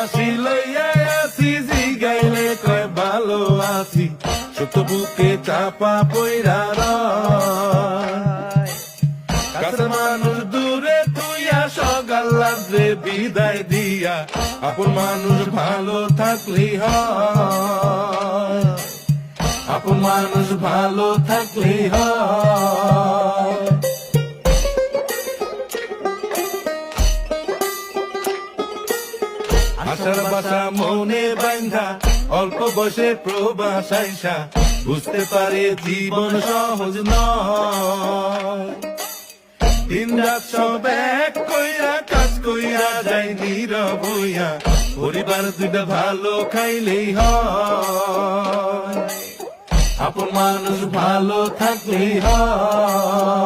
হাসি লইয়া আছি জিগাইলে কয় ভালো আছি সত্য বুকে চাপা পইরা রয় কাছের মানুষ দূরে তুইয়া সকাল রাত্রে বিদায় দিয়া আপন মানুষ ভালো থাকলি হয় আপন মানুষ ভালো থাকলি হয় আশার বাসা মনে বাইন্ধা অল্প বয়সে প্রবাস আইসা বুঝতে পারে জীবন সহজ নয় দিন রাত সব এক কইরা কাজ কইরা যাই নীরব হইয়া পরিবার দুইটা ভালো খাইলেই হয় আপন মানুষ ভালো থাকলেই হয়